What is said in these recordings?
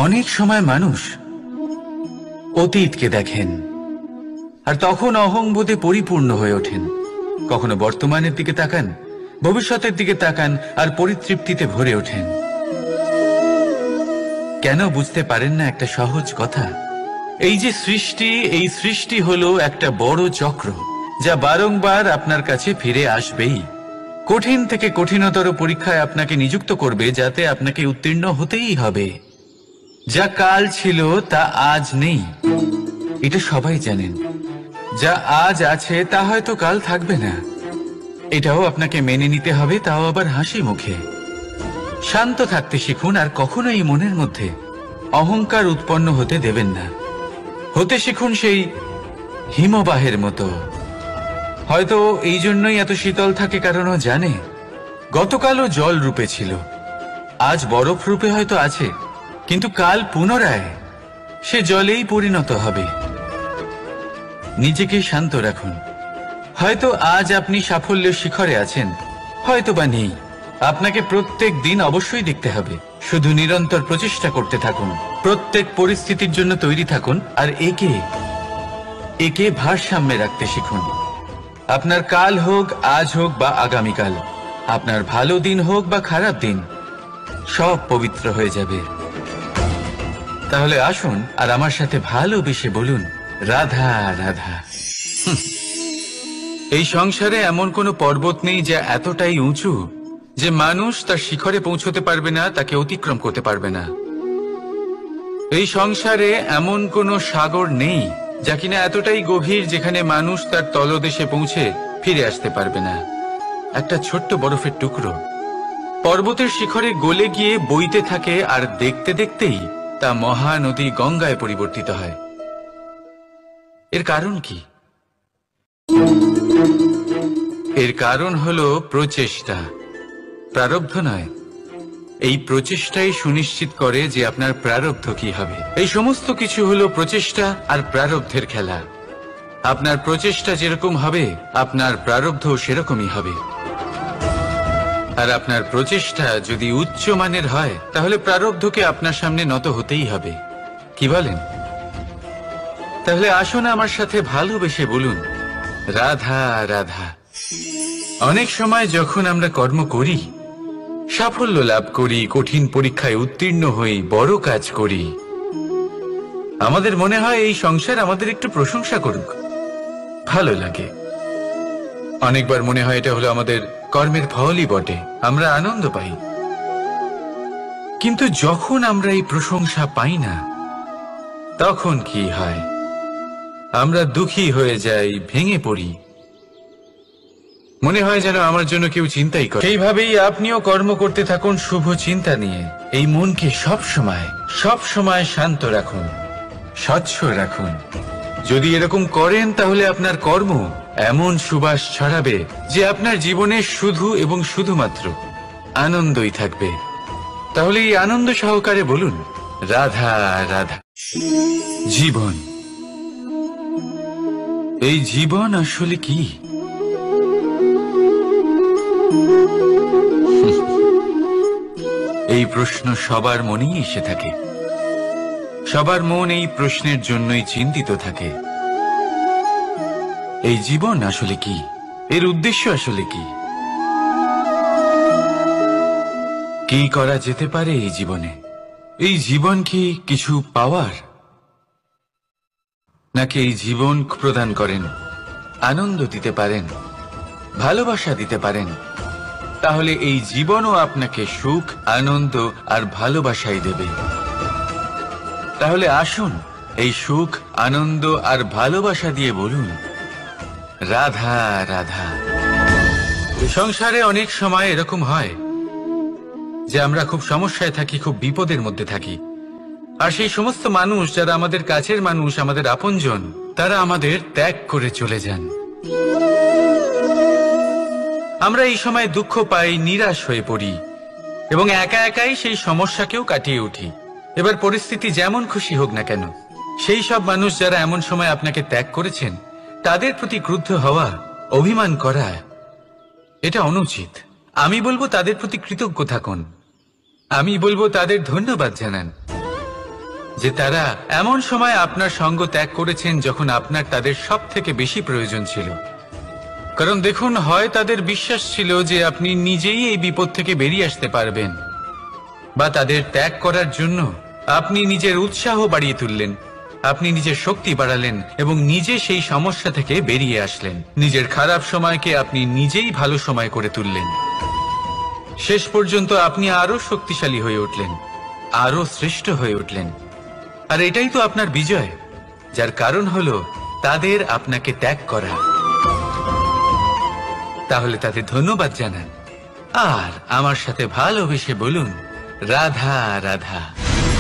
অনেক সময় মানুষ অতীতকে দেখেন আর তখন অহংবোধে পরিপূর্ণ হয়ে ওঠেন। কখনো বর্তমানের দিকে তাকান, ভবিষ্যতের দিকে তাকান আর পরিতৃপ্তিতে ভরে ওঠেন। কেন বুঝতে পারেন না একটা সহজ কথা? এই যে সৃষ্টি, এই সৃষ্টি হলো একটা বড় চক্র যা বারংবার আপনার কাছে ফিরে আসবেই। কঠিন থেকে কঠিনতর পরীক্ষায় আপনাকে নিযুক্ত করবে, যাতে আপনাকে উত্তীর্ণ হতেই হবে। যা কাল ছিল তা আজ নেই, এটা সবাই জানেন। যা আজ আছে তা হয়তো কাল থাকবে না, এটাও আপনাকে মেনে নিতে হবে, তাও আবার হাসি মুখে। শান্ত থাকতে শিখুন আর কখনোই মনের মধ্যে অহংকার উৎপন্ন হতে দেবেন না। হতে শিখুন সেই হিমবাহের মতো। হয়তো এই জন্যই এত শীতল থাকে, কারণ ও জানে গতকালও জল রূপে ছিল, আজ বরফ রূপে হয়তো আছে, কিন্তু কাল পুনরায় সে জলেই পরিণত হবে। নিজেকে শান্ত রাখুন। হয়তো আজ আপনি সাফল্যের শিখরে আছেন, হয়তো বা নেই। আপনাকে প্রত্যেক দিন অবশ্যই দেখতে হবে। শুধু নিরন্তর প্রচেষ্টা করতে থাকুন, প্রত্যেক পরিস্থিতির জন্য তৈরি থাকুন আর একে ভারসাম্যে রাখতে শিখুন। আপনার কাল হোক, আজ হোক বা আগামীকাল, আপনার ভালো দিন হোক বা খারাপ দিন, সব পবিত্র হয়ে যাবে। তাহলে আসুন আর আমার সাথে ভালোবেসে বলুন, রাধা রাধা। এই সংসারে এমন কোনো পর্বত নেই যা এতটাই উঁচু যে মানুষ তার শিখরে পৌঁছতে পারবে না, তাকে অতিক্রম করতে পারবে না। এই সংসারে এমন কোনো সাগর নেই যা কিনা এতটাই গভীর যেখানে মানুষ তার তলদেশে পৌঁছে ফিরে আসতে পারবে না। একটা ছোট্ট বরফের টুকরো পর্বতের শিখরে গলে গিয়ে বইতে থাকে, আর দেখতে দেখতেই তা মহানদী গঙ্গায় পরিবর্তিত হয়। এর কারণ কি? এর কারণ হলো প্রচেষ্টা, প্রারব্ধ নয়। এই প্রচেষ্টাই সুনিশ্চিত করে যে আপনার প্রারব্ধ কি হবে। এই সমস্ত কিছু হলো প্রচেষ্টা আর প্রারব্ধের খেলা। আপনার প্রচেষ্টা যেরকম হবে, আপনার প্রারব্ধ সেরকমই হবে। আর আপনার প্রচেষ্টা যদি উচ্চ মানের হয়, তাহলে প্রারব্ধকে আপনার সামনে নত হতেই হবে। কি বলেন? তাহলে আসুন আমার সাথে ভালোবেসে বলুন, রাধা রাধা। অনেক সময় যখন আমরা কর্ম করি, সাফল্য লাভ করি, কঠিন পরীক্ষায় উত্তীর্ণ হই, বড় কাজ করি, আমাদের মনে হয় এই সংসার আমাদের একটু প্রশংসা করুক, ভালো লাগে। অনেকবার মনে হয় এটা হলো আমাদের কর্মের ফলই বটে, আমরা আনন্দ পাই। কিন্তু যখন আমরা এই প্রশংসা পাই না, তখন কি হয়? আমরা দুঃখী হয়ে যাই, ভেঙে পড়ি। মনে হয় যেন আমার জন্য কেউ চিন্তাই করে। সেইভাবেই আপনিও কর্ম করতে থাকুন শুভ চিন্তা নিয়ে। এই মনকে সব সময় শান্ত রাখুন, স্বচ্ছ রাখুন। যদি এরকম করেন, তাহলে আপনার কর্ম এমন সুবাস ছড়াবে যে আপনার জীবনে শুধু এবং শুধুমাত্র আনন্দই থাকবে। তাহলে এই আনন্দ সহকারে বলুন, রাধা রাধা। জীবন, এই জীবন আসলে কি? এই প্রশ্ন সবার মনেই এসে থাকে। সবার মন এই প্রশ্নের জন্যই চিন্তিত থাকে। এই জীবন আসলে কি? এর উদ্দেশ্য আসলে কি? কি করা যেতে পারে এই জীবনে? এই জীবন কি কিছু পাওয়ার, নাকি এই জীবন প্রদান করেন, আনন্দ দিতে পারেন, ভালোবাসা দিতে পারেন? তাহলে এই জীবনও আপনাকে সুখ, আনন্দ আর ভালোবাসাই দেবে। তাহলে আসুন এই সুখ, আনন্দ আর ভালোবাসা দিয়ে বলুন, রাধা রাধা। সংসারে অনেক সময় এরকম হয় যে আমরা খুব সমস্যায় থাকি, খুব বিপদের মধ্যে থাকি। আর সেই সমস্ত মানুষ যারা আমাদের কাছের মানুষ, আমাদের আপনজন, তারা আমাদের ত্যাগ করে চলে যান। আমরা এই সময় দুঃখ পাই, নিরাশ হয়ে পড়ি এবং একা একাই সেই সমস্যাকেও কাটিয়ে উঠি। এবার পরিস্থিতি যেমন খুশি হোক না কেন, সেই সব মানুষ যারা এমন সময় আপনাকে ত্যাগ করেছেন, তাদের প্রতি ক্রুদ্ধ হওয়া, অভিমান করা, এটা অনুচিত। আমি বলবো তাদের প্রতি কৃতজ্ঞ থাকুন। আমি বলবো তাদের ধন্যবাদ জানান। যে তারা এমন সময় আপনার সঙ্গ ত্যাগ করেছেন যখন আপনার তাদের সব থেকে বেশি প্রয়োজন ছিল। কারণ দেখুন, হয় তাদের বিশ্বাস ছিল যে আপনি নিজেই এই বিপদ থেকে বেরিয়ে আসতে পারবেন, বা তাদের ত্যাগ করার জন্য আপনি নিজের উৎসাহ বাড়িয়ে তুললেন, আপনি নিজের শক্তি বাড়ালেন এবং নিজে সেই সমস্যা থেকে বেরিয়ে আসলেন। নিজের খারাপ সময়কে আপনি নিজেই ভালো সময় করে তুললেন। শেষ পর্যন্ত আপনি আরো শক্তিশালী হয়ে উঠলেন, আরো শ্রেষ্ঠ হয়ে উঠলেন। আর এটাই তো আপনার বিজয়, যার কারণ হলো তাদের আপনাকে ত্যাগ করা। তাহলে তাদের ধন্যবাদ জানান আর আমার সাথে ভালোবেসে বলুন, রাধা রাধা।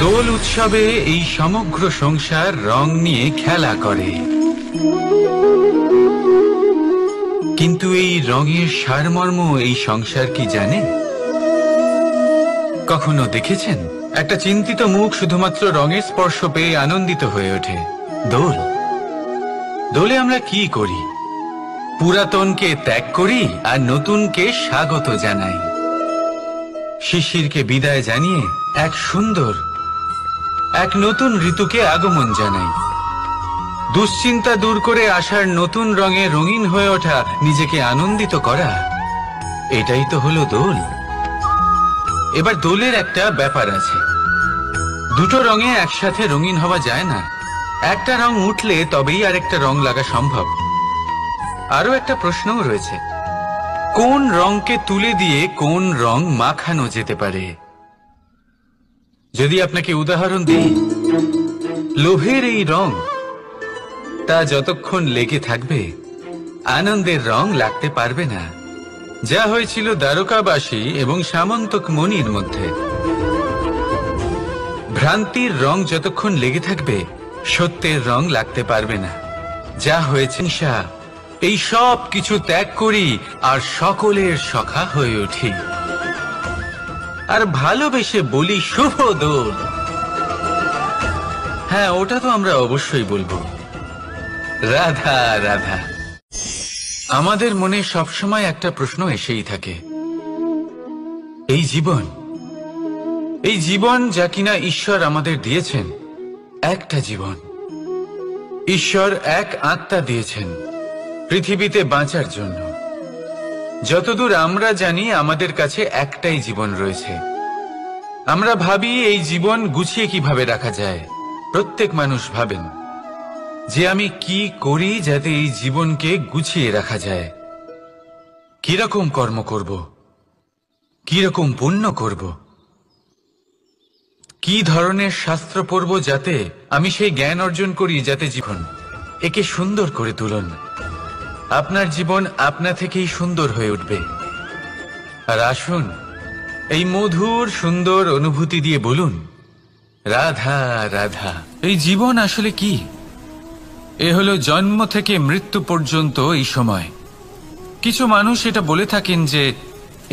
দোল উৎসবে এই সমগ্র সংসার রং নিয়ে খেলা করে, কিন্তু এই রঙের সারমর্ম এই সংসার কি জানে? কখনো দেখেছেন একটা চিন্তিত মুখ শুধুমাত্র রঙের স্পর্শ পেয়ে আনন্দিত হয়ে ওঠে? দোলে আমরা কি করি? পুরাতনকে ত্যাগ করি আর নতুনকে স্বাগত জানাই। শিশিরকে বিদায় জানিয়ে এক সুন্দর, এক নতুন ঋতুকে আগমন জানাই। দুশ্চিন্তা দূর করে আসার নতুন রঙে রঙিন হয়ে ওঠা, নিজেকে আনন্দিত করা, এটাই তো হলো দোল। এবার দোলের একটা ব্যাপার আছে, দুটো রঙে একসাথে রঙিন হওয়া যায় না। একটা রং উঠলে তবেই আরেকটা রং লাগা সম্ভব। আরো একটা প্রশ্নও রয়েছে, কোন রংকে তুলে দিয়ে কোন রং মাখানো যেতে পারে? যদি আপনাকে উদাহরণ দিই, লোভের এই রং, তা যতক্ষণ লেগে থাকবে আনন্দের রং লাগতে পারবে না। যা হয়েছিল দ্বারকাবাসী এবং সামন্তক মণির মধ্যে। ভ্রান্তির রং যতক্ষণ লেগে থাকবে সত্যের রং লাগতে পারবে না। যা হয়েছে এই সব কিছু ত্যাগ করি আর সকলের সখা হয়ে উঠি আর ভালোবেসে বলি শুভ দোল। হ্যাঁ, ওটা তো আমরা অবশ্যই বলবো, রাধা রাধা। আমাদের মনে সবসময় একটা প্রশ্ন এসেই থাকে, এই জীবন যা কিনা ঈশ্বর আমাদের দিয়েছেন, একটা জীবন। ঈশ্বর এক আত্মা দিয়েছেন পৃথিবীতে বাঁচার জন্য। যতদূর আমরা জানি আমাদের কাছে একটাই জীবন রয়েছে। আমরা ভাবি এই জীবন গুছিয়ে কিভাবে রাখা যায়। প্রত্যেক মানুষ ভাবেন যে আমি কি করি যাতে এই জীবনকে গুছিয়ে রাখা যায়, কিরকম কর্ম করব, কিরকম পুণ্য করব, কি ধরনের শাস্ত্র পড়ব যাতে আমি সেই জ্ঞান অর্জন করি, যাতে জীবন একে সুন্দর করে তুলুন। আপনার জীবন আপনা থেকেই সুন্দর হয়ে উঠবে। আর আসুন এই মধুর সুন্দর অনুভূতি দিয়ে বলুন, রাধা রাধা। এই জীবন আসলে কি? এ হলো জন্ম থেকে মৃত্যু পর্যন্ত এই সময়। কিছু মানুষ এটা বলে থাকেন যে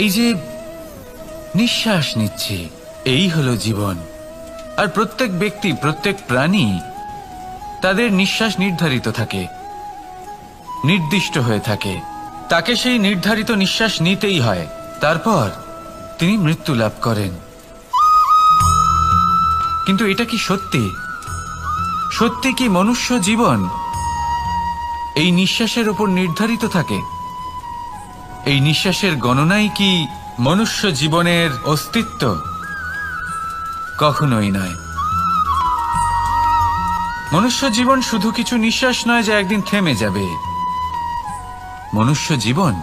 এই যে নিঃশ্বাস নিচ্ছি, এই হলো জীবন। আর প্রত্যেক ব্যক্তি, প্রত্যেক প্রাণী, তাদের নিঃশ্বাস নির্ধারিত থাকে, নির্দিষ্ট হয়ে থাকে। তাকে সেই নির্ধারিত নিঃশ্বাস নিতেই হয়, তারপর তিনি মৃত্যু লাভ করেন। কিন্তু এটা কি সত্যি? সত্যি কি মনুষ্য জীবন এই নিঃশ্বাসের উপর নির্ধারিত থাকে? এই নিঃশ্বাসের গণনাই কি মনুষ্য জীবনের অস্তিত্ব? কখনোই নয়। মনুষ্য জীবন শুধু কিছু নিঃশ্বাস নয় যা একদিন থেমে যাবে। মনুষ্য জীবন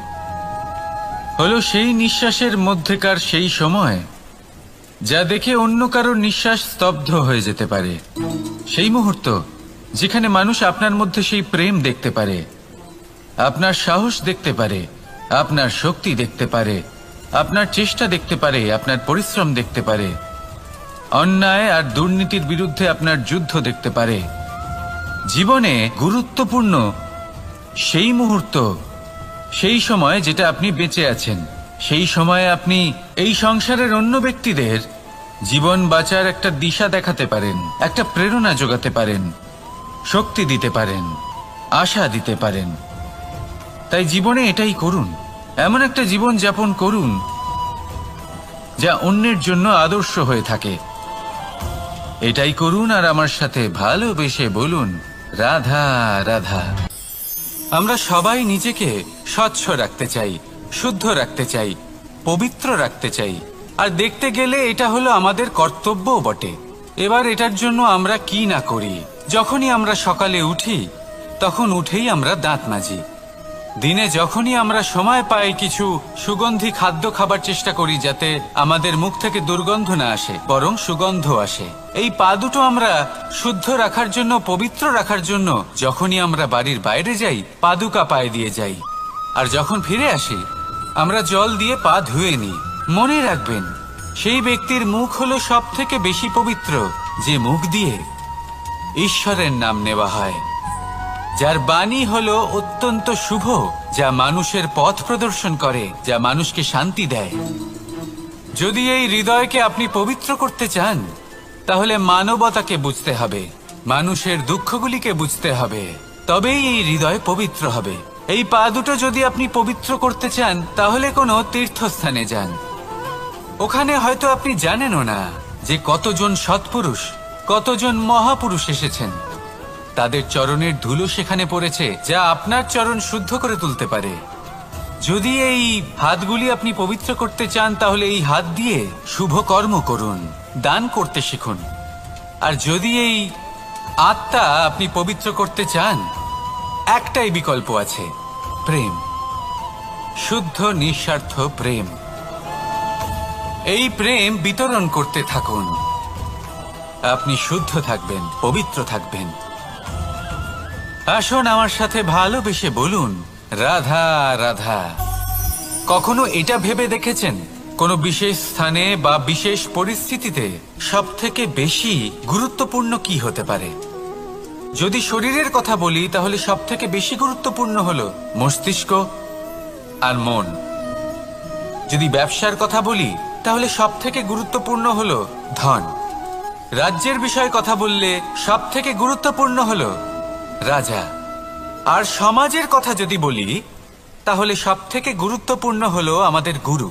হলো সেই নিঃশ্বাসের মধ্যেকার সেই সময় যা দেখে অন্য কারোর নিঃশ্বাস স্তব্ধ হয়ে যেতে পারে। সেই মুহূর্ত যেখানে মানুষ আপনার মধ্যে সেই প্রেম দেখতে পারে, আপনার সাহস দেখতে পারে, আপনার শক্তি দেখতে পারে, আপনার চেষ্টা দেখতে পারে, আপনার পরিশ্রম দেখতে পারে, অন্যায় আর দুর্নীতির বিরুদ্ধে আপনার যুদ্ধ দেখতে পারে। জীবনে গুরুত্বপূর্ণ সেই মুহূর্ত, সেই সময় যেটা আপনি বেঁচে আছেন, সেই সময়ে আপনি এই সংসারের অন্য ব্যক্তিদের জীবন বাঁচার একটা দিশা দেখাতে পারেন, একটা প্রেরণা যোগাতে পারেন, শক্তি দিতে পারেন, আশা দিতে পারেন। তাই জীবনে এটাই করুন, এমন একটা জীবন যাপন করুন যা অন্যের জন্য আদর্শ হয়ে থাকে। এটাই করুন আর আমার সাথে ভালোবেসে বলুন, রাধা রাধা। আমরা সবাই নিজেকে স্বচ্ছ রাখতে চাই, শুদ্ধ রাখতে চাই, পবিত্র রাখতে চাই। আর দেখতে গেলে এটা হলো আমাদের কর্তব্যও বটে। এবার এটার জন্য আমরা কি না করি। যখনই আমরা সকালে উঠি তখন উঠেই আমরা দাঁত মাজি। দিনে যখনই আমরা সময় পাই কিছু সুগন্ধি খাদ্য খাবার চেষ্টা করি, যাতে আমাদের মুখ থেকে দুর্গন্ধ না আসে, বরং সুগন্ধ আসে। এই পা দুটো আমরা শুদ্ধ রাখার জন্য, পবিত্র রাখার জন্য যখনই আমরা বাড়ির বাইরে যাই পাদুকা পায়ে দিয়ে যাই, আর যখন ফিরে আসি আমরা জল দিয়ে পা ধুয়ে নিই। মনে রাখবেন, সেই ব্যক্তির মুখ হলো সব থেকে বেশি পবিত্র যে মুখ দিয়ে ঈশ্বরের নাম নেওয়া হয়, যার বাণী হলো অত্যন্ত শুভ, যা মানুষের পথ প্রদর্শন করে, যা মানুষকে শান্তি দেয়। যদি এই হৃদয়কে আপনি পবিত্র করতে চান, তাহলে মানবতাকে বুঝতে হবে, মানুষের দুঃখগুলিকে বুঝতে হবে, তবেই এই হৃদয় পবিত্র হবে। এই পা দুটো যদি আপনি পবিত্র করতে চান, তাহলে কোনো তীর্থস্থানে যান। ওখানে হয়তো আপনি জানেনও না যে কতজন সৎপুরুষ, কতজন মহাপুরুষ এসেছেন। তাদের চরণের ধুলো সেখানে পড়েছে, যা আপনার চরণ শুদ্ধ করে তুলতে পারে। যদি এই হাতগুলি আপনি পবিত্র করতে চান, তাহলে এই হাত দিয়ে শুভ কর্ম করুন, দান করতে শিখুন। আর যদি এই আত্মা আপনি পবিত্র করতে চান, একটাই বিকল্প আছে, প্রেম, শুদ্ধ নিঃস্বার্থ প্রেম। এই প্রেম বিতরণ করতে থাকুন, আপনি শুদ্ধ থাকবেন, পবিত্র থাকবেন। আসুন আমার সাথে ভালোবেসে বলুন, রাধা রাধা। কখনো এটা ভেবে দেখেছেন, কোনো বিশেষ স্থানে বা বিশেষ পরিস্থিতিতে সবথেকে বেশি গুরুত্বপূর্ণ কি হতে পারে? যদি শরীরের কথা বলি, তাহলে সবথেকে বেশি গুরুত্বপূর্ণ হলো মস্তিষ্ক আর মন। যদি ব্যবসার কথা বলি, তাহলে সবথেকে গুরুত্বপূর্ণ হলো ধন। রাজ্যের বিষয়ে কথা বললে সবথেকে গুরুত্বপূর্ণ হলো রাজা। আর সমাজের কথা যদি বলি, তাহলে সবথেকে গুরুত্বপূর্ণ হলো আমাদের গুরু।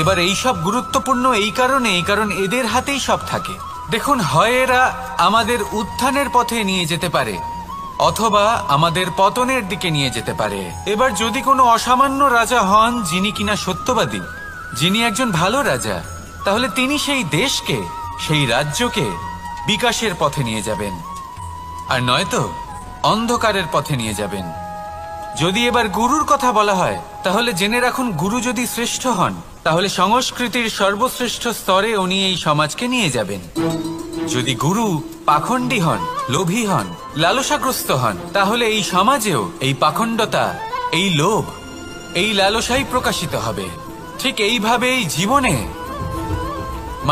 এবার এই সব গুরুত্বপূর্ণ এই কারণেই, কারণ এদের হাতেই সব থাকে। দেখুন, হয় এরা আমাদের উত্থানের পথে নিয়ে যেতে পারে, অথবা আমাদের পতনের দিকে নিয়ে যেতে পারে। এবার যদি কোনো অসামান্য রাজা হন, যিনি কিনা সত্যবাদী, যিনি একজন ভালো রাজা, তাহলে তিনি সেই দেশকে, সেই রাজ্যকে বিকাশের পথে নিয়ে যাবেন, আর নয়তো অন্ধকারের পথে নিয়ে যাবেন। যদি এবার গুরুর কথা বলা হয়, তাহলে জেনে রাখুন, গুরু যদি শ্রেষ্ঠ হন, তাহলে সংস্কৃতির সর্বশ্রেষ্ঠ স্তরে উনি এই সমাজকে নিয়ে যাবেন। যদি গুরু পাখণ্ডী হন, লোভী হন, লালসাগ্রস্ত হন, তাহলে এই সমাজেও এই পাখণ্ডতা, এই লোভ, এই লালসাই প্রকাশিত হবে। ঠিক এইভাবেই জীবনে,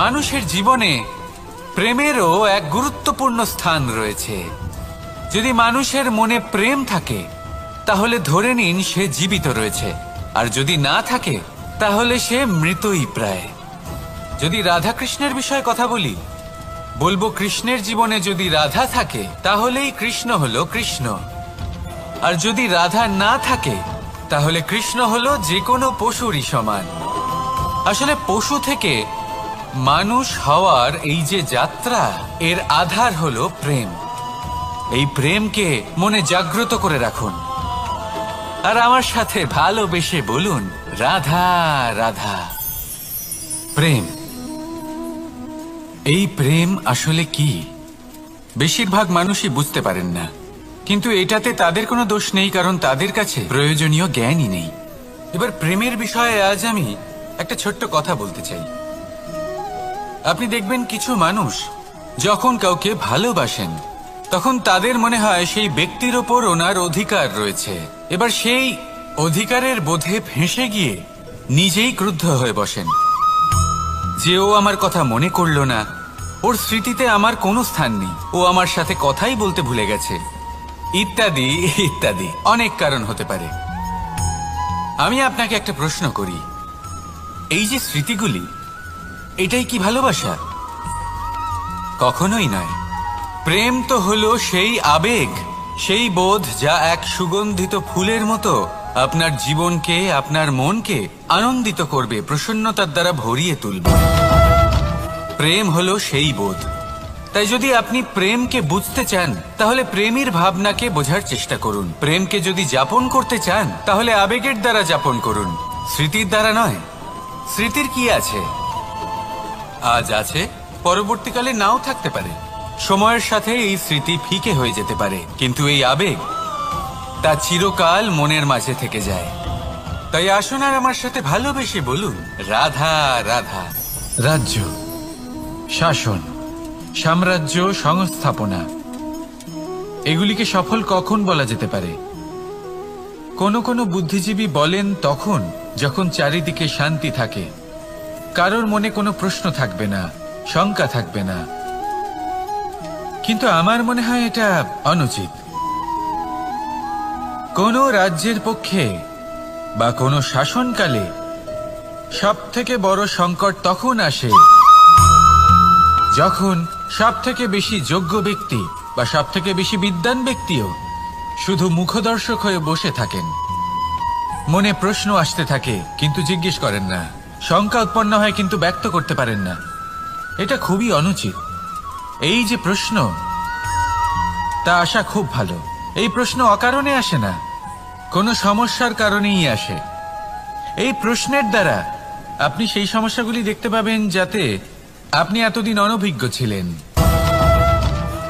মানুষের জীবনে প্রেমেরও এক গুরুত্বপূর্ণ স্থান রয়েছে। যদি মানুষের মনে প্রেম থাকে, তাহলে ধরে নিন সে জীবিত রয়েছে, আর যদি না থাকে, তাহলে সে মৃতই প্রায়। যদি রাধা কৃষ্ণের বিষয়ে কথা বলি, বলবো কৃষ্ণের জীবনে যদি রাধা থাকে, তাহলেই কৃষ্ণ হলো কৃষ্ণ। আর যদি রাধা না থাকে, তাহলে কৃষ্ণ হলো যে কোনো পশুরই সমান। আসলে পশু থেকে মানুষ হওয়ার এই যে যাত্রা, এর আধার হলো প্রেম। এই প্রেমকে মনে জাগ্রত করে রাখুন, আর আমার সাথে ভালোবেসে বলুন, রাধা রাধা। প্রেম, এই প্রেম আসলে কি? বেশিরভাগ মানুষই বুঝতে পারেন না, কিন্তু এটাতে তাদের কোনো দোষ নেই, কারণ তাদের কাছে প্রয়োজনীয় জ্ঞানই নেই। এবার প্রেমের বিষয়ে আজ আমি একটা ছোট্ট কথা বলতে চাই। আপনি দেখবেন, কিছু মানুষ যখন কাউকে ভালোবাসেন, তখন তাদের মনে হয় সেই ব্যক্তির ওপর ওনার অধিকার রয়েছে। এবার সেই অধিকারের বোধে ফেঁসে গিয়ে নিজেই ক্রুদ্ধ হয়ে বসেন, যে ও আমার কথা মনে করলো না, ওর স্মৃতিতে আমার কোনো স্থান নেই, ও আমার সাথে কথাই বলতে ভুলে গেছে, ইত্যাদি ইত্যাদি। অনেক কারণ হতে পারে। আমি আপনাকে একটা প্রশ্ন করি, এই যে স্মৃতিগুলি, এটাই কি ভালোবাসা? কখনোই নয়। প্রেম তো হলো সেই আবেগ, সেই বোধ, যা এক সুগন্ধিত ফুলের মতো আপনার জীবনকে, আপনার মনকে আনন্দিত করবে, প্রসন্নতার দ্বারা ভরিয়ে তুলবে। প্রেম হলো সেই বোধ, তাই যদি আপনি প্রেমকে বুঝতে চান তাহলে প্রেমের ভাবনাকে বোঝার চেষ্টা করুন। প্রেমকে যদি যাপন করতে চান তাহলে আবেগের দ্বারা যাপন করুন, স্মৃতির দ্বারা নয়। স্মৃতির কি আছে? আজ আছে, পরবর্তীকালে নাও থাকতে পারে। সময়ের সাথে এই স্মৃতি ফিকে হয়ে যেতে পারে, কিন্তু এই আবেগ তা চিরকাল মনের মাঝে থেকে যায়। তাই আসুন আর আমার সাথে ভালোবেসে বলুন, রাধা রাধা। রাজ্য, শাসন, সাম্রাজ্য, সংস্থাপনা, এগুলিকে সফল কখন বলা যেতে পারে? কোনো বুদ্ধিজীবী বলেন তখন যখন চারিদিকে শান্তি থাকে, কারোর মনে কোনো প্রশ্ন থাকবে না, শঙ্কা থাকবে না। কিন্তু আমার মনে হয় এটা অনুচিত। কোনো রাজ্যের পক্ষে বা কোনো শাসনকালে সবথেকে বড় সংকট তখন আসে যখন সবথেকে বেশি যোগ্য ব্যক্তি বা সবথেকে বেশি বিদ্বান ব্যক্তিও শুধু মুখদর্শক হয়ে বসে থাকেন। মনে প্রশ্ন আসতে থাকে কিন্তু জিজ্ঞেস করেন না, শঙ্কা উৎপন্ন হয় কিন্তু ব্যক্ত করতে পারেন না। এটা খুবই অনুচিত। এই যে প্রশ্ন, তা আসা খুব ভালো। এই প্রশ্ন অকারণে আসে না, কোনো সমস্যার কারণেই আসে। এই প্রশ্নের দ্বারা আপনি সেই সমস্যাগুলি দেখতে পাবেন যাতে আপনি এতদিন অনভিজ্ঞ ছিলেন।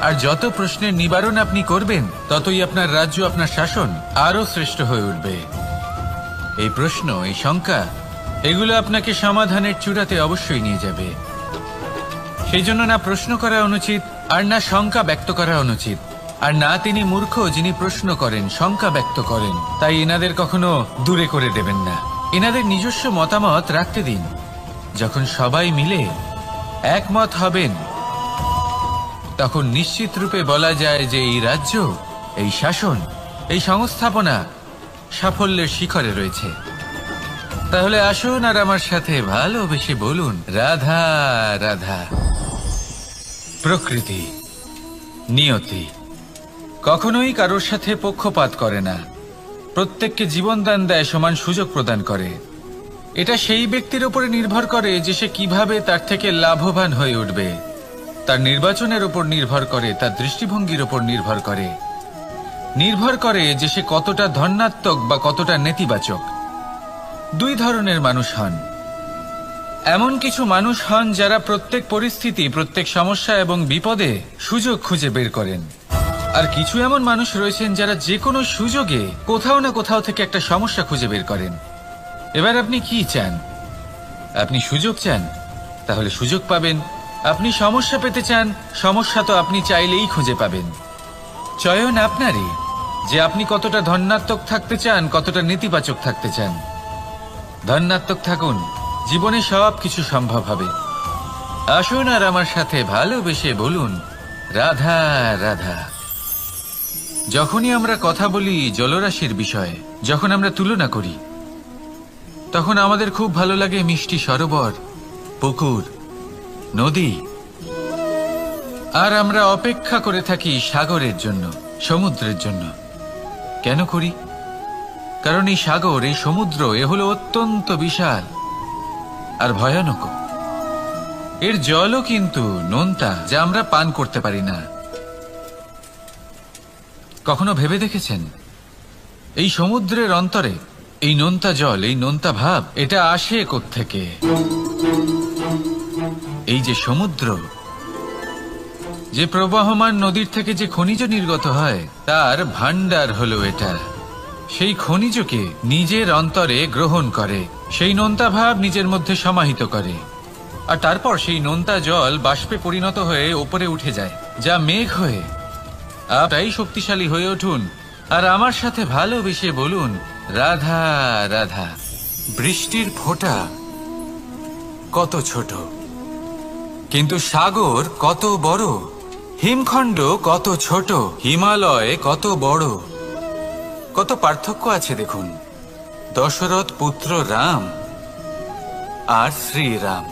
আর যত প্রশ্নের নিবারণ আপনি করবেন ততই আপনার রাজ্য, আপনার শাসন আরো শ্রেষ্ঠ হয়ে উঠবে। এই প্রশ্ন, এই শঙ্কা, এগুলো আপনাকে সমাধানের চূড়াতে অবশ্যই নিয়ে যাবে। সেই জন্য না প্রশ্ন করা অনুচিত, আর না শঙ্কা ব্যক্ত করা অনুচিত, আর না তিনি মূর্খ যিনি প্রশ্ন করেন, শঙ্কা ব্যক্ত করেন। তাই এনাদের কখনো দূরে করে দেবেন না, এনাদের নিজস্ব মতামত রাখতে দিন। যখন সবাই মিলে একমত হবেন তখন নিশ্চিত রূপে বলা যায় যে এই রাজ্য, এই শাসন, এই সংস্থাপনা সাফল্যের শিখরে রয়েছে। তাহলে আসুন আর আমার সাথে ভালোবেসে বলুন, রাধা রাধা। প্রকৃতি, নিয়তি কখনোই কারোর সাথে পক্ষপাত করে না, প্রত্যেককে জীবনদান দেয়, সমান সুযোগ প্রদান করে। এটা সেই ব্যক্তির উপরে নির্ভর করে যে সে কিভাবে তার থেকে লাভবান হয়ে উঠবে। তার নির্বাচনের উপর নির্ভর করে, তার দৃষ্টিভঙ্গির উপর নির্ভর করে যে সে কতটা ধনাত্মক বা কতটা নেতিবাচক। দুই ধরনের মানুষ হন। এমন কিছু মানুষ হন যারা প্রত্যেক পরিস্থিতি, প্রত্যেক সমস্যা এবং বিপদে সুযোগ খুঁজে বের করেন। আর কিছু এমন মানুষ রয়েছেন যারা যে কোনো সুযোগে কোথাও না কোথাও থেকে একটা সমস্যা খুঁজে বের করেন। এবার আপনি কি চান? আপনি সুযোগ চান, তাহলে সুযোগ পাবেন। আপনি সমস্যা পেতে চান, সমস্যা তো আপনি চাইলেই খুঁজে পাবেন। চয়ন আপনারই যে আপনি কতটা ধনাত্মক থাকতে চান, কতটা নেতিবাচক থাকতে চান। ধনাত্মক থাকুন, জীবনে সব কিছু সম্ভব হবে। আসুন আর আমার সাথে ভালোবেসে বলুন, রাধা রাধা। যখনই আমরা কথা বলি জলরাশির বিষয়ে, যখন আমরা তুলনা করি, তখন আমাদের খুব ভালো লাগে মিষ্টি সরোবর, পুকুর, নদী। আর আমরা অপেক্ষা করে থাকি সাগরের জন্য, সমুদ্রের জন্য। কেন করি? কারণ এই সাগর, এই সমুদ্র, এ হলো অত্যন্ত বিশাল আর ভয়ানক। এর জলও কিন্তু নোনতা, যা আমরা পান করতে পারি না। কখনো ভেবে দেখেছেন এই সমুদ্রের অন্তরে এই নোনতা জল, এই নোনতা ভাব, এটা আসে কোত্থেকে? এই যে সমুদ্র, যে প্রবাহমান নদীর থেকে যে খনিজ নির্গত হয়, তার ভান্ডার হলো এটা। সেই খনিজকে নিজের অন্তরে গ্রহণ করে, সেই নোনতা ভাব নিজের মধ্যে সমাহিত করে, আর তারপর সেই নোনতা জল বাষ্পে পরিণত হয়ে ওপরে উঠে যায়, যা মেঘ হয়ে। আপনি শক্তিশালী হয়ে উঠুন আর আমার সাথে ভালোবেসে বলুন, রাধা রাধা। বৃষ্টির ফোঁটা কত ছোট, কিন্তু সাগর কত বড়। হিমখণ্ড কত ছোট, হিমালয় কত বড়। কত পার্থক্য আছে দেখুন। দশরথ পুত্র রাম আর শ্রীরাম।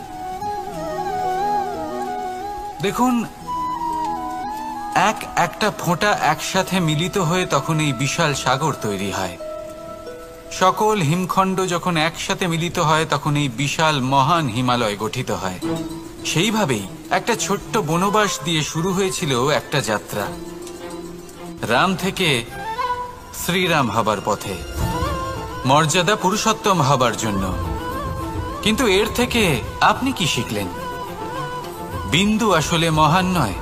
দেখুন, একটা ফোঁটা একসাথে মিলিত হয়ে তখন এই বিশাল সাগর তৈরি হয়। সকল হিমখণ্ড যখন একসাথে মিলিত হয় তখন এই বিশাল মহান হিমালয় গঠিত হয়। সেইভাবেই একটা ছোট্ট বনবাস দিয়ে শুরু হয়েছিল একটা যাত্রা, রাম থেকে শ্রীরাম হবার পথে, মর্যাদা পুরুষোত্তম হবার জন্য। কিন্তু এর থেকে আপনি কি শিখলেন? বিন্দু আসলে মহান নয়,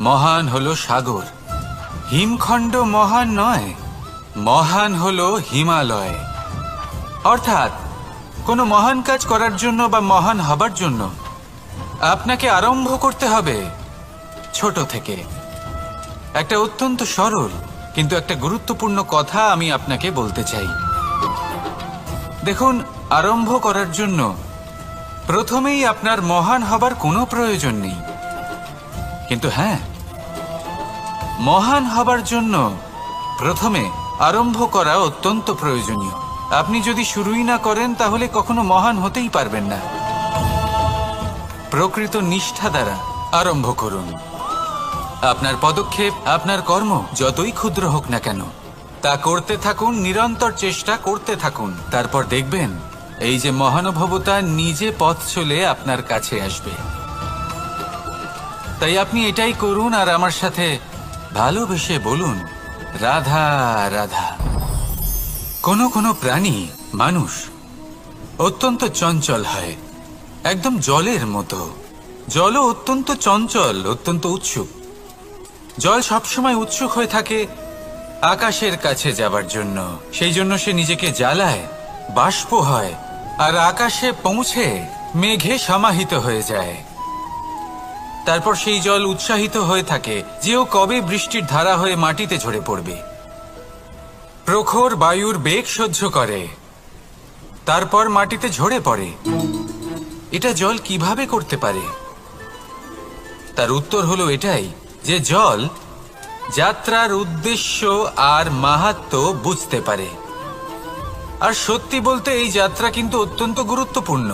মহান হলো সাগর। হিমখণ্ড মহান নয়, মহান হলো হিমালয়। অর্থাৎ কোনো মহান কাজ করার জন্য বা মহান হবার জন্য আপনাকে আরম্ভ করতে হবে ছোট থেকে। একটা অত্যন্ত সরল কিন্তু একটা গুরুত্বপূর্ণ কথা আমি আপনাকে বলতে চাই। দেখুন, আরম্ভ করার জন্য প্রথমেই আপনার মহান হবার কোনো প্রয়োজন নেই। কিন্তু হ্যাঁ, মহান হবার জন্য প্রথমে আরম্ভ করা অত্যন্ত প্রয়োজনীয়। আপনি যদি শুরুই না করেন তাহলে কখনো মহান হতেই পারবেন না। প্রকৃত নিষ্ঠা দ্বারা আরম্ভ করুন। আপনার পদক্ষেপ, আপনার কর্ম যতই ক্ষুদ্র হোক না কেন, তা করতে থাকুন, নিরন্তর চেষ্টা করতে থাকুন। তারপর দেখবেন এই যে মহানুভবতা নিজে পথ চলে আপনার কাছে আসবে। তাই আপনি এটাই করুন আর আমার সাথে ভালোবেসে বলুন, রাধা রাধা। কোনো প্রাণী, মানুষ অত্যন্ত চঞ্চল হয়, একদম জলের মতো। জলও অত্যন্ত চঞ্চল, অত্যন্ত উৎসুক। জল সবসময় উৎসুক হয়ে থাকে আকাশের কাছে যাবার জন্য। সেই জন্য সে নিজেকে জ্বালায়, বাষ্প হয়, আর আকাশে পৌঁছে মেঘে সমাহিত হয়ে যায়। তারপর সেই জল উৎসাহিত হয়ে থাকে যে ও কবে বৃষ্টির ধারা হয়ে মাটিতে ঝরে পড়বে। প্রখর বায়ুর বেগ সহ্য করে, তারপর মাটিতে ঝরে পড়ে। এটা জল কিভাবে করতে পারে? তার উত্তর হলো এটাই যে জল যাত্রার উদ্দেশ্য আর মাহাত্ম্য বুঝতে পারে। আর সত্যি বলতে এই যাত্রা কিন্তু অত্যন্ত গুরুত্বপূর্ণ।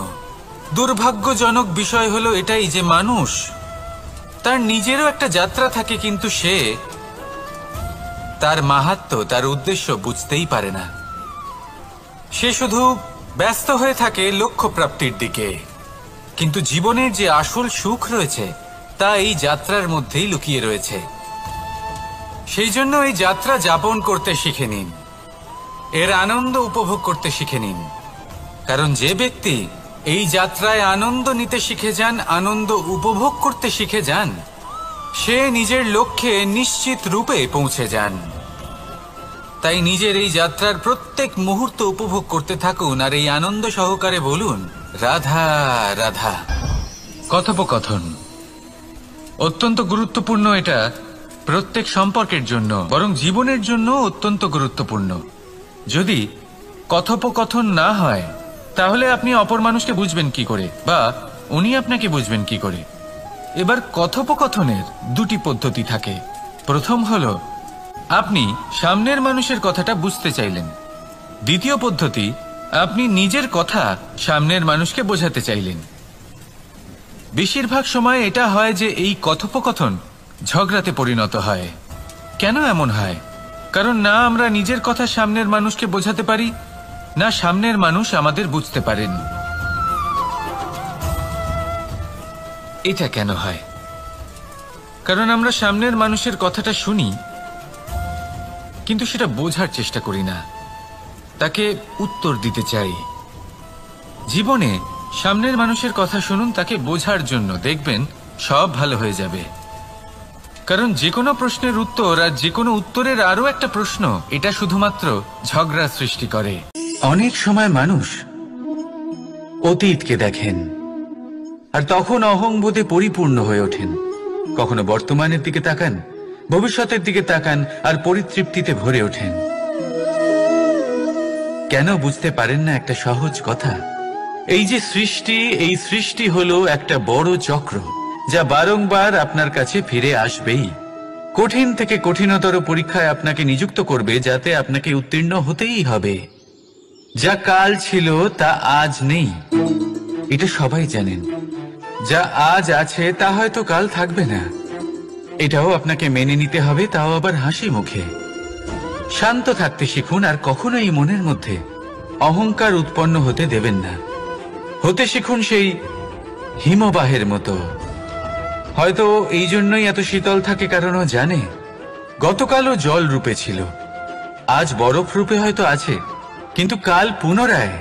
দুর্ভাগ্যজনক বিষয় হলো এটাই যে মানুষ তার নিজেরও একটা যাত্রা থাকে, কিন্তু সে তার মাহাত্ম্য, তার উদ্দেশ্য বুঝতেই পারে না। সে শুধু ব্যস্ত হয়ে থাকে লক্ষ্য প্রাপ্তির দিকে। কিন্তু জীবনের যে আসল সুখ রয়েছে তা এই যাত্রার মধ্যেই লুকিয়ে রয়েছে। সেই জন্য এই যাত্রা যাপন করতে শিখে নিন, এর আনন্দ উপভোগ করতে শিখে নিন। কারণ যে ব্যক্তি এই যাত্রায় আনন্দ নিতে শিখে যান, আনন্দ উপভোগ করতে শিখে যান, সে নিজের লক্ষ্যে নিশ্চিত রূপে পৌঁছে যান। তাই নিজের এই যাত্রার প্রত্যেক মুহূর্ত উপভোগ করতে থাকুন আর এই আনন্দ সহকারে বলুন, রাধা রাধা। কথোপকথন অত্যন্ত গুরুত্বপূর্ণ। এটা প্রত্যেক সম্পর্কের জন্য, বরং জীবনের জন্য অত্যন্ত গুরুত্বপূর্ণ। যদি কথোপকথন না হয় তাহলে আপনি অপর মানুষকে বুঝবেন কি করে, বা উনি আপনাকে বুঝবেন কি করে? এবার কথোপকথনের দুটি পদ্ধতি থাকে। প্রথম হলো আপনি সামনের মানুষের কথাটা বুঝতে চাইলেন। দ্বিতীয় পদ্ধতি, আপনি নিজের কথা সামনের মানুষকে বোঝাতে চাইলেন। বেশিরভাগ সময় এটা হয় যে এই কথোপকথন ঝগড়াতে পরিণত হয়। কেন এমন হয়? কারণ না আমরা নিজের কথা সামনের মানুষকে বোঝাতে পারি, না সামনের মানুষ আমাদের বুঝতে পারেন। এটা কেন হয়? কারণ আমরা সামনের মানুষের কথাটা শুনি কিন্তু সেটা বোঝার চেষ্টা করি না, তাকে উত্তর দিতে চাই। জীবনে সামনের মানুষের কথা শুনুন তাকে বোঝার জন্য, দেখবেন সব ভালো হয়ে যাবে। কারণ যে কোনো প্রশ্নের উত্তর আর যে কোনো উত্তরের আরো একটা প্রশ্ন, এটা শুধুমাত্র ঝগড়া সৃষ্টি করে। অনেক সময় মানুষ অতীতকে দেখেন আর তখন অহংবোধে পরিপূর্ণ হয়ে ওঠেন। কখনো বর্তমানের দিকে তাকান, ভবিষ্যতের দিকে তাকান আর পরিতৃপ্তিতে ভরে ওঠেন। কেন বুঝতে পারেন না একটা সহজ কথা? এই যে সৃষ্টি, এই সৃষ্টি হলো একটা বড় চক্র যা বারংবার আপনার কাছে ফিরে আসবেই। কঠিন থেকে কঠিনতর পরীক্ষায় আপনাকে নিযুক্ত করবে, যাতে আপনাকে উত্তীর্ণ হতেই হবে। যা কাল ছিল তা আজ নেই, এটা সবাই জানেন। যা আজ আছে তা হয়তো কাল থাকবে না, এটাও আপনাকে মেনে নিতে হবে, তাও আবার হাসি মুখে। শান্ত থাকতে শিখুন আর কখনোই মনের মধ্যে অহংকার উৎপন্ন হতে দেবেন না। হতে শিখুন সেই হিমবাহের মতো। হয়তো এই জন্যই এত শীতল থাকে, কারণ ও জানে গতকালও জল রূপে ছিল, আজ বরফ রূপে হয়তো আছে, কিন্তু কাল পুনরায়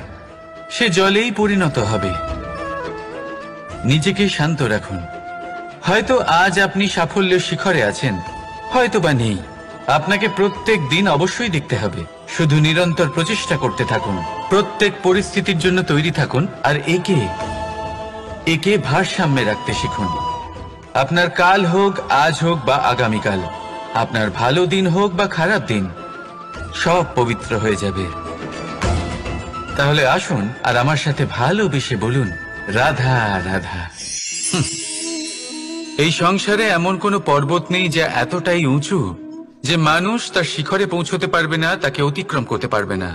সে জলেই পরিণত হবে। নিজেকে শান্ত রাখুন। হয়তো আজ আপনি সাফল্যের শিখরে আছেন, হয়তো বা নেই। আপনাকে প্রত্যেক দিন অবশ্যই দেখতে হবে। শুধু নিরন্তর প্রচেষ্টা করতে থাকুন, প্রত্যেক পরিস্থিতির জন্য তৈরি থাকুন, আর একে ভারসাম্যে রাখতে শিখুন। আপনার কাল হোক, আজ হোক বা আগামীকাল, আপনার ভালো দিন হোক বা খারাপ দিন, সব পবিত্র হয়ে যাবে। তাহলে আসুন আর আমার সাথে ভালোবেসে বলুন, রাধা রাধা। এই সংসারে এমন কোনো পর্বত নেই যা এতটাই উঁচু যে মানুষ তার শিখরে পৌঁছতে পারবে না, তাকে অতিক্রম করতে পারবে না।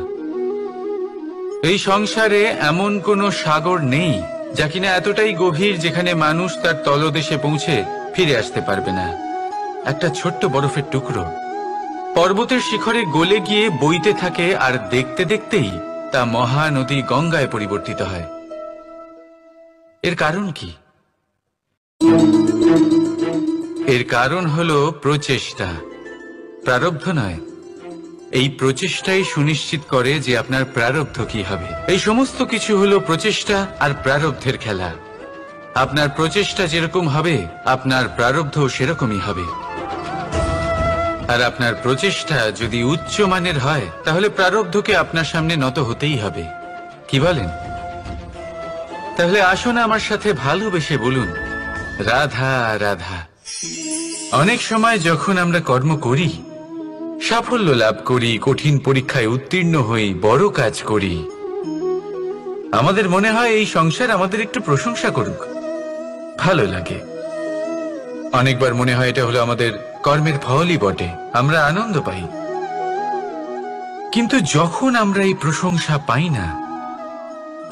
এই সংসারে এমন কোনো সাগর নেই যা কিনা এতটাই গভীর যেখানে মানুষ তার তলদেশে পৌঁছে ফিরে আসতে পারবে না। একটা ছোট্ট বরফের টুকরো পর্বতের শিখরে গলে গিয়ে বইতে থাকে, আর দেখতে দেখতেই তা মহানদী গঙ্গায় পরিবর্তিত হয়। এর কারণ কি? এর কারণ হলো প্রচেষ্টা, প্রারব্ধ নয়। এই প্রচেষ্টাই সুনিশ্চিত করে যে আপনার প্রারব্ধ কি হবে। এই সমস্ত কিছু হলো প্রচেষ্টা আর প্রারব্ধের খেলা। আপনার প্রচেষ্টা যেরকম হবে, আপনার প্রারব্ধ সেরকমই হবে। আর আপনার প্রচেষ্টা যদি উচ্চ মানের হয়, তাহলে প্রারব্ধকে আপনার সামনে নত হতেই হবে। কি বলেন? তাহলে আসুন আমার সাথে ভালোবেসে বলুন, রাধা রাধা। অনেক সময় যখন আমরা কর্ম করি, সাফল্য লাভ করি, কঠিন পরীক্ষায় উত্তীর্ণ হই, বড় কাজ করি, আমাদের মনে হয় এই সংসার আমাদের একটু প্রশংসা করুক, ভালো লাগে। অনেকবার মনে হয় এটা হলো আমাদের কর্মের ফলই বটে, আমরা আনন্দ পাই। কিন্তু যখন আমরা এই প্রশংসা পাই না,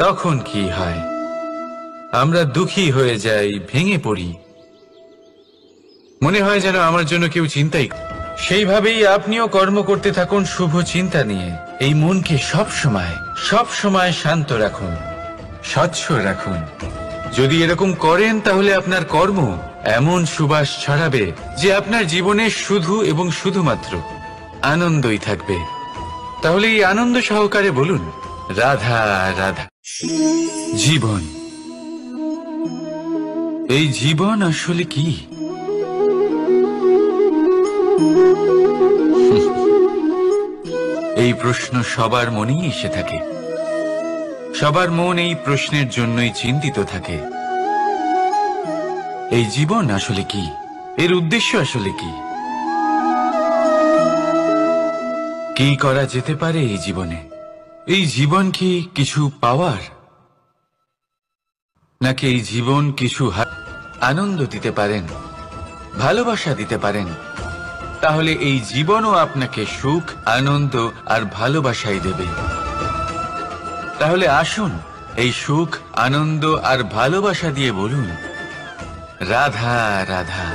তখন কি হয়? আমরা দুঃখী হয়ে যাই, ভেঙে পড়ি। মনে হয় যেন আমার জন্য কেউ চিন্তাই। সেইভাবেই আপনিও কর্ম করতে থাকুন শুভ চিন্তা নিয়ে। এই মনকে সব সময় শান্ত রাখুন, স্বচ্ছ রাখুন। যদি এরকম করেন, তাহলে আপনার কর্ম এমন সুবাস ছড়াবে যে আপনার জীবনে শুধু এবং শুধুমাত্র আনন্দই থাকবে। তাহলে এই আনন্দ সহকারে বলুন, রাধা রাধা। জীবন, এই জীবন আসলে কি? এই প্রশ্ন সবার মনেই এসে থাকে। সবার মন এই প্রশ্নের জন্যই চিন্তিত থাকে। এই জীবন আসলে কি? এর উদ্দেশ্য আসলে কি? কি করা যেতে পারে এই জীবনে? এই জীবন কি কিছু পাওয়ার, নাকি এই জীবন কিছু আনন্দ দিতে পারেন, ভালোবাসা দিতে পারেন? তাহলে এই জীবনও আপনাকে সুখ, আনন্দ আর ভালোবাসাই দেবে। তাহলে আসুন এই সুখ, আনন্দ আর ভালোবাসা দিয়ে বলুন, রাধা রাধা।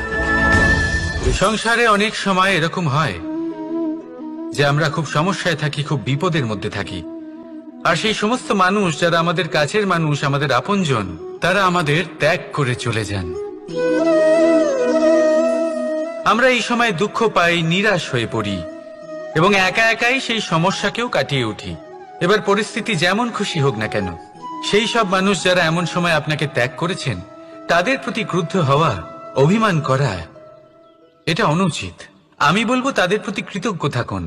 সংসারে অনেক সময় এরকম হয় যে আমরা খুব সমস্যায় থাকি, খুব বিপদের মধ্যে থাকি। আর সেই সমস্ত মানুষ যারা আমাদের কাছের মানুষ, আমাদের আপনজন, তারা আমাদের ত্যাগ করে চলে যান। আমরা এই সময় দুঃখ পাই, নিরাশ হয়ে পড়ি এবং একা একাই সেই সমস্যাকেও কাটিয়ে উঠি। এবার পরিস্থিতি যেমন খুশি হোক না কেন, সেই সব মানুষ যারা এমন সময় আপনাকে ত্যাগ করেছেন, তাদের প্রতি ক্রুদ্ধ হওয়া, অভিমান করা, এটা অনুচিত। আমি বলবো তাদের প্রতি কৃতজ্ঞ থাকুন।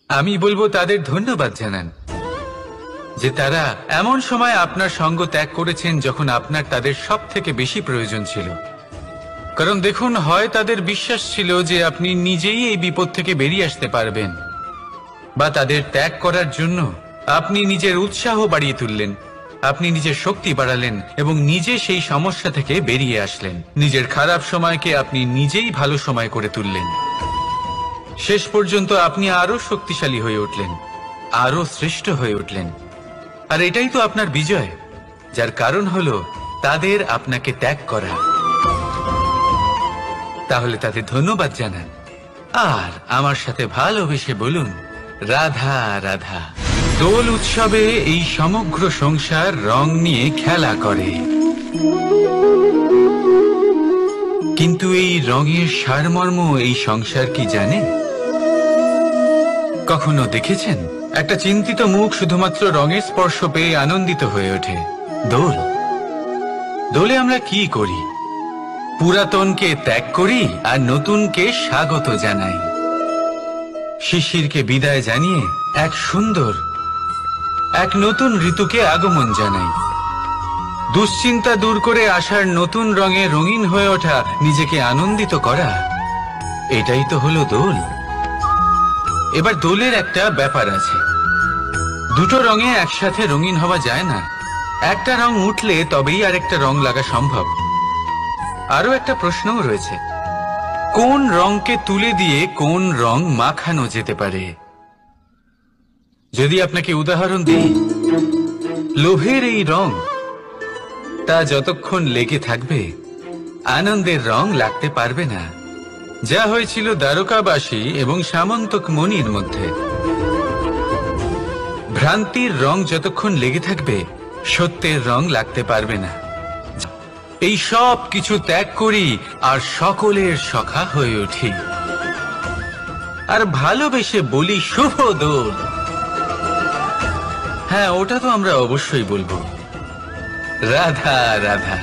আমি বলবো তাদের ধন্যবাদ জানান যে তারা এমন সময় আপনার সঙ্গ ত্যাগ করেছেন যখন আপনার তাদের সব থেকে বেশি প্রয়োজন ছিল। কারণ দেখুন, হয় তাদের বিশ্বাস ছিল যে আপনি নিজেই এই বিপদ থেকে বেরিয়ে আসতে পারবেন, বা তাদের ত্যাগ করার জন্য আপনি নিজের উৎসাহ বাড়িয়ে তুললেন, আপনি নিজের শক্তি বাড়ালেন এবং নিজে সেই সমস্যা থেকে বেরিয়ে আসলেন। নিজের খারাপ সময়কে আপনি নিজেই ভালো সময় করে তুললেন। শেষ পর্যন্ত আপনি আরো শক্তিশালী হয়ে উঠলেন, আরো শ্রেষ্ঠ হয়ে উঠলেন। আর এটাই তো আপনার বিজয়, যার কারণ হলো তাদের আপনাকে ত্যাগ করা। তাহলে তাদের ধন্যবাদ জানান আর আমার সাথে ভালোবেসে বলুন, রাধা রাধা। দোল উৎসবে এই সমগ্র সংসার রং নিয়ে খেলা করে। কিন্তু এই রঙের সারমর্ম এই সংসার কি জানে? কখনো দেখেছেন একটা চিন্তিত মুখ শুধুমাত্র রঙের স্পর্শ পেয়ে আনন্দিত হয়ে ওঠে? দোল, দোলে আমরা কি করি? পুরাতনকে ত্যাগ করি আর নতুনকে স্বাগত জানাই। শিশিরকে বিদায় জানিয়ে এক নতুন ঋতুকে আগমন জানাই। দুশ্চিন্তা দূর করে আসার নতুন রঙে রঙিন হয়ে ওঠা, নিজেকে আনন্দিত করা, এটাই তো হলো দোল। এবার দোলের একটা ব্যাপার আছে, দুটো রঙে একসাথে রঙিন হওয়া যায় না। একটা রং উঠলে তবেই আরেকটা রং লাগা সম্ভব। আরো একটা প্রশ্নও রয়েছে, কোন রংকে তুলে দিয়ে কোন রং মাখানো যেতে পারে? যদি আপনাকে উদাহরণ দিই, লোভের এই রং, তা যতক্ষণ লেগে থাকবে আনন্দের রং লাগতে পারবে না। যা হয়েছিল দ্বারকাবাসী এবং সামন্তক মণির মধ্যে। ভ্রান্তির রং যতক্ষণ লেগে থাকবে সত্যের রং লাগতে পারবে না। এই সব কিছু ত্যাগ করি আর সকলের সখা হয়ে উঠি, আর ভালোবেসে বলি শুভ দোল। হ্যাঁ, ওটা তো আমরা অবশ্যই বলবো, রাধা রাধা।